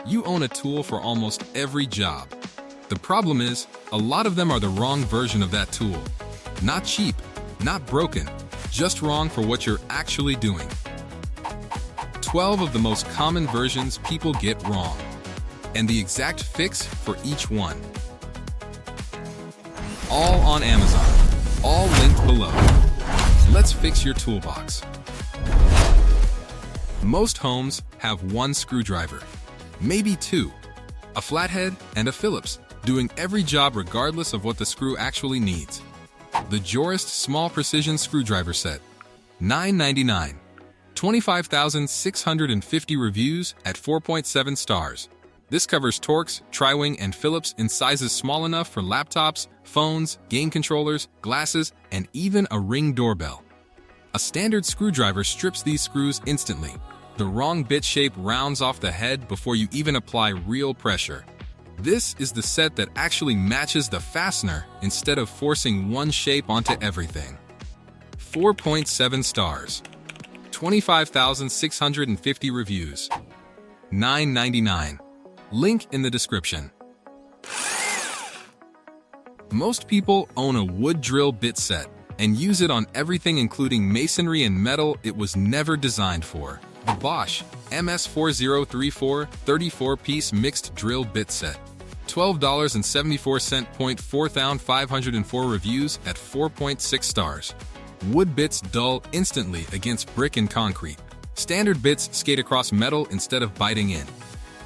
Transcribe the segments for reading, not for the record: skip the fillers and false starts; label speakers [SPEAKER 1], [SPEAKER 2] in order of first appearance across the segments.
[SPEAKER 1] You own a tool for almost every job. The problem is, a lot of them are the wrong version of that tool. Not cheap, not broken, just wrong for what you're actually doing. 12 of the most common versions people get wrong, and the exact fix for each one. All on Amazon, all linked below. Let's fix your toolbox. Most homes have one screwdriver, maybe two, a flathead and a Phillips, doing every job regardless of what the screw actually needs. The JOREST Small Precision Screwdriver Set, $9.99, 25,650 reviews at 4.7 stars. This covers Torx, Tri-Wing, and Phillips in sizes small enough for laptops, phones, game controllers, glasses, and even a Ring doorbell. A standard screwdriver strips these screws instantly. The wrong bit shape rounds off the head before you even apply real pressure. This is the set that actually matches the fastener instead of forcing one shape onto everything. 4.7 stars. 25,650 reviews. $9.99. Link in the description. Most people own a wood drill bit set and use it on everything including masonry and metal it was never designed for. The BOSCH MS4034 34-piece mixed drill bit set. $12.74. 4,504 reviews at 4.6 stars. Wood bits dull instantly against brick and concrete. Standard bits skate across metal instead of biting in.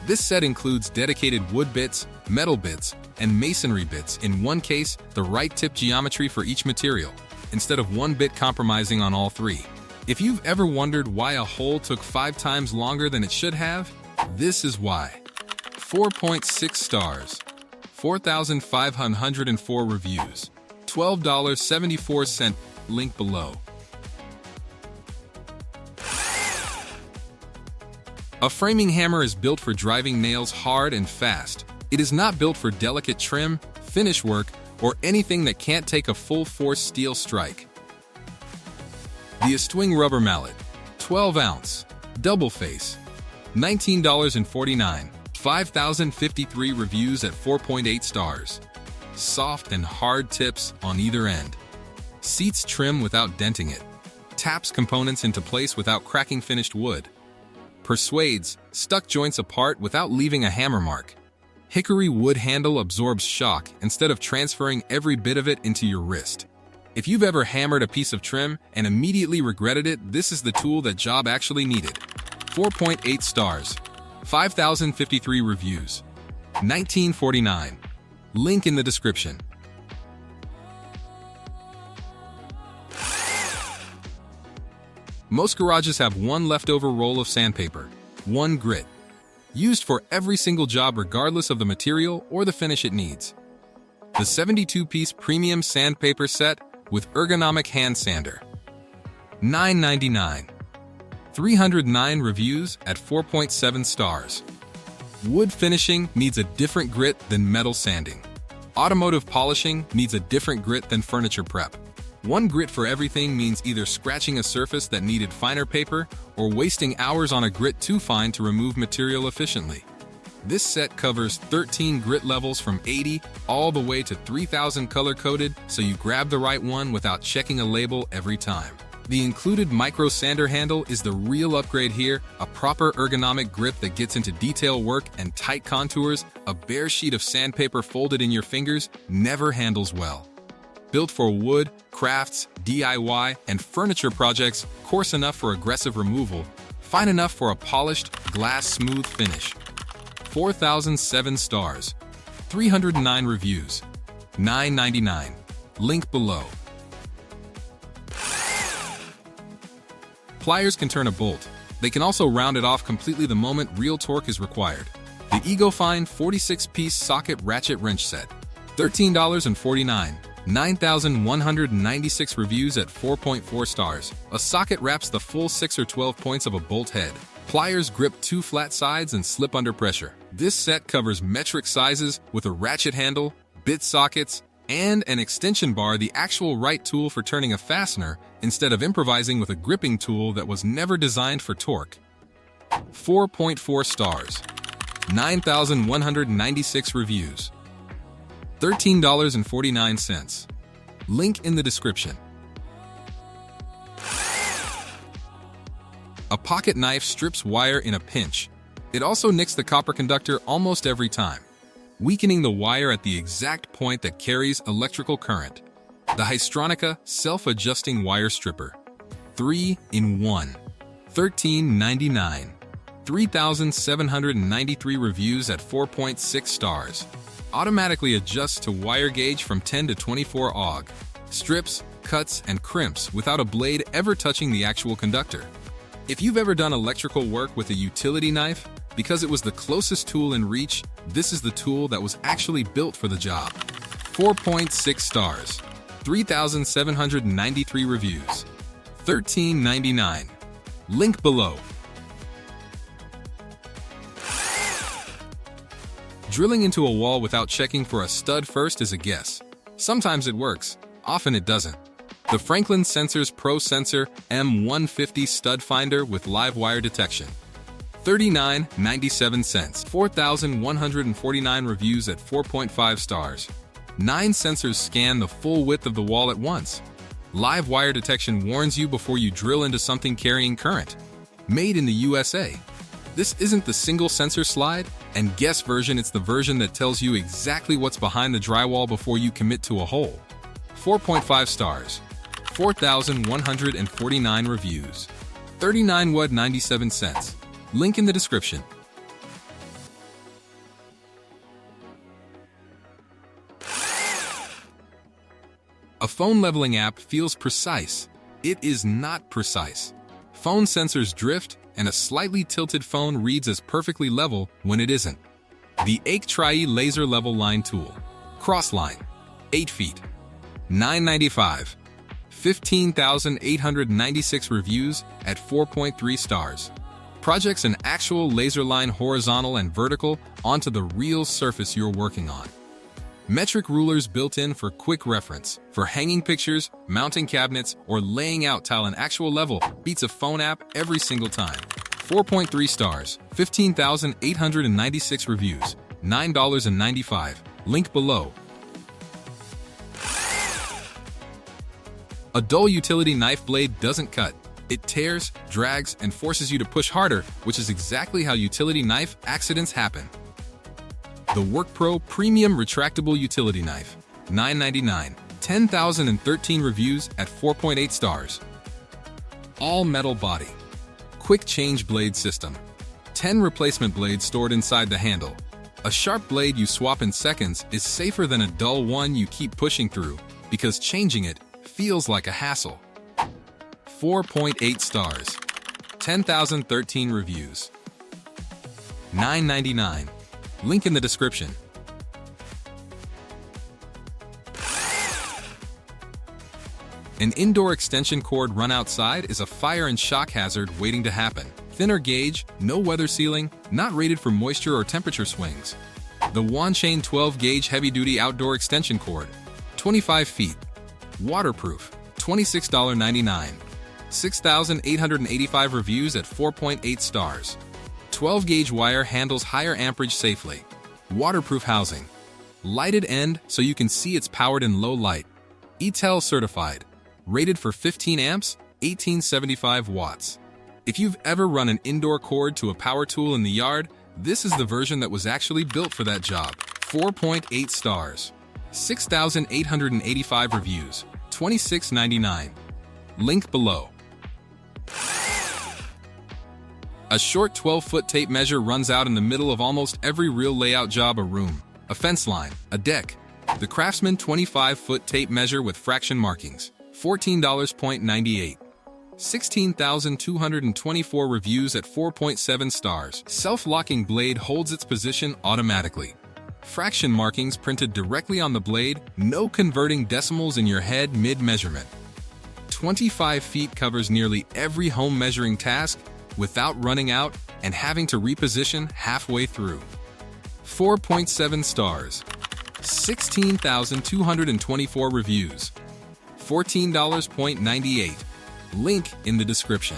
[SPEAKER 1] This set includes dedicated wood bits, metal bits, and masonry bits in one case, the right tip geometry for each material, instead of one bit compromising on all three. If you've ever wondered why a hole took 5 times longer than it should have, this is why. 4.6 stars. 4,504 reviews. $12.74. Link below. A framing hammer is built for driving nails hard and fast. It is not built for delicate trim, finish work, or anything that can't take a full-force steel strike. The ESTWING Rubber Mallet, 12-ounce, double face, $19.49, 5,053 reviews at 4.8 stars. Soft and hard tips on either end. Seats trim without denting it. Taps components into place without cracking finished wood. Persuades stuck joints apart without leaving a hammer mark. Hickory wood handle absorbs shock instead of transferring every bit of it into your wrist. If you've ever hammered a piece of trim and immediately regretted it, this is the tool that job actually needed. 4.8 stars. 5,053 reviews. $19.49. Link in the description. Most garages have one leftover roll of sandpaper, one grit, used for every single job regardless of the material or the finish it needs. The 72-piece premium sandpaper set with ergonomic hand sander. $9.99. 309 reviews at 4.7 stars. Wood finishing needs a different grit than metal sanding. Automotive polishing needs a different grit than furniture prep. One grit for everything means either scratching a surface that needed finer paper or wasting hours on a grit too fine to remove material efficiently. This set covers 13 grit levels from 80 all the way to 3,000 color-coded, so you grab the right one without checking a label every time. The included micro sander handle is the real upgrade here, a proper ergonomic grip that gets into detail work and tight contours. A bare sheet of sandpaper folded in your fingers never handles well. Built for wood, crafts, DIY, and furniture projects, coarse enough for aggressive removal, fine enough for a polished, glass-smooth finish. 4,007 stars. 309 reviews. $9.99. Link below. Pliers can turn a bolt. They can also round it off completely the moment real torque is required. The Egofine 46-piece socket ratchet wrench set. $13.49. 9,196 reviews at 4.4 stars. A socket wraps the full 6 or 12 points of a bolt head. Pliers grip 2 flat sides and slip under pressure. This set covers metric sizes with a ratchet handle, bit sockets, and an extension bar, the actual right tool for turning a fastener instead of improvising with a gripping tool that was never designed for torque. 4.4 stars. 9,196 reviews. $13.49. Link in the description. A pocket knife strips wire in a pinch. It also nicks the copper conductor almost every time, weakening the wire at the exact point that carries electrical current. The haisstronica self-adjusting wire stripper. 3-in-1. $13.99. 3,793 reviews at 4.6 stars. Automatically adjusts to wire gauge from 10 to 24 AUG. Strips, cuts, and crimps without a blade ever touching the actual conductor. If you've ever done electrical work with a utility knife, because it was the closest tool in reach, this is the tool that was actually built for the job. 4.6 stars. 3,793 reviews. $13.99. Link below. Drilling into a wall without checking for a stud first is a guess. Sometimes it works, often it doesn't. The Franklin Sensors ProSensor M150 stud finder with live wire detection. $39.97. 4,149 reviews at 4.5 stars. 9 sensors scan the full width of the wall at once. Live wire detection warns you before you drill into something carrying current. Made in the USA. This isn't the single sensor slide and guess version, it's the version that tells you exactly what's behind the drywall before you commit to a hole. 4.5 stars. 4,149 reviews. $39.97. Link in the description. A phone leveling app feels precise. It is not precise. Phone sensors drift, and a slightly tilted phone reads as perfectly level when it isn't. The AikTryee Laser Level Line Tool. Crossline. 8 feet. $9.95. 15,896 reviews at 4.3 stars. Projects an actual laser line horizontal and vertical onto the real surface you're working on. Metric rulers built in for quick reference. For hanging pictures, mounting cabinets, or laying out tile an actual level beats a phone app every single time. 4.3 stars. 15,896 reviews. $9.95. Link below. A dull utility knife blade doesn't cut. It tears, drags, and forces you to push harder, which is exactly how utility knife accidents happen. The WORKPRO Premium Retractable Utility Knife. $9.99. 10,013 reviews at 4.8 stars. All metal body. Quick change blade system. 10 replacement blades stored inside the handle. A sharp blade you swap in seconds is safer than a dull one you keep pushing through, because changing it feels like a hassle. 4.8 stars. 10,013 reviews. $9.99. Link in the description. An indoor extension cord run outside is a fire and shock hazard waiting to happen. Thinner gauge, no weather sealing, not rated for moisture or temperature swings. The HUANCHAIN 12-gauge heavy-duty outdoor extension cord. 25 feet. Waterproof. $26.99. 6,885 reviews at 4.8 stars. 12-gauge wire handles higher amperage safely. Waterproof housing. Lighted end so you can see it's powered in low light. ETEL certified. Rated for 15 amps, 1875 watts. If you've ever run an indoor cord to a power tool in the yard, this is the version that was actually built for that job. 4.8 stars. 6,885 reviews. $26.99. Link below. A short 12-foot tape measure runs out in the middle of almost every real layout job: a room, a fence line, a deck. The CRAFTSMAN 25-foot tape measure with fraction markings. $14.98. 16,224 reviews at 4.7 stars. Self-locking blade holds its position automatically. Fraction markings printed directly on the blade, no converting decimals in your head mid-measurement. 25 feet covers nearly every home measuring task without running out and having to reposition halfway through. 4.7 stars. 16,224 reviews. $14.98. Link in the description.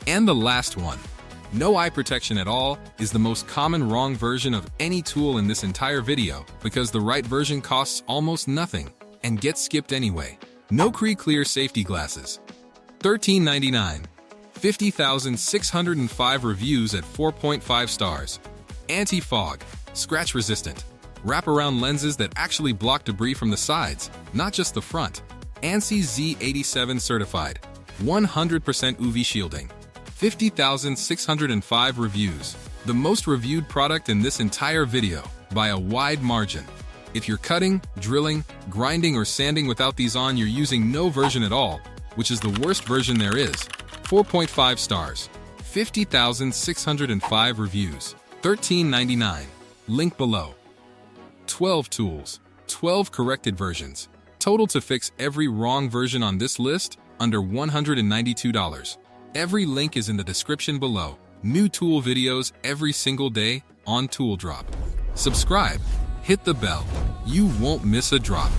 [SPEAKER 1] And the last one. No eye protection at all is the most common wrong version of any tool in this entire video because the right version costs almost nothing and gets skipped anyway. NoCry Clear Safety Glasses. $13.99. 50,605 reviews at 4.5 stars. Anti-fog, scratch-resistant, wraparound lenses that actually block debris from the sides, not just the front. ANSI Z87 certified, 100% UV shielding. 50,605 reviews. The most reviewed product in this entire video, by a wide margin. If you're cutting, drilling, grinding, or sanding without these on, you're using no version at all, which is the worst version there is. 4.5 stars. 50,605 reviews. $13.99. Link below. 12 tools. 12 corrected versions. Total to fix every wrong version on this list, under $192. Every link is in the description below. New tool videos every single day on ToolDrop. Subscribe, hit the bell. You won't miss a drop.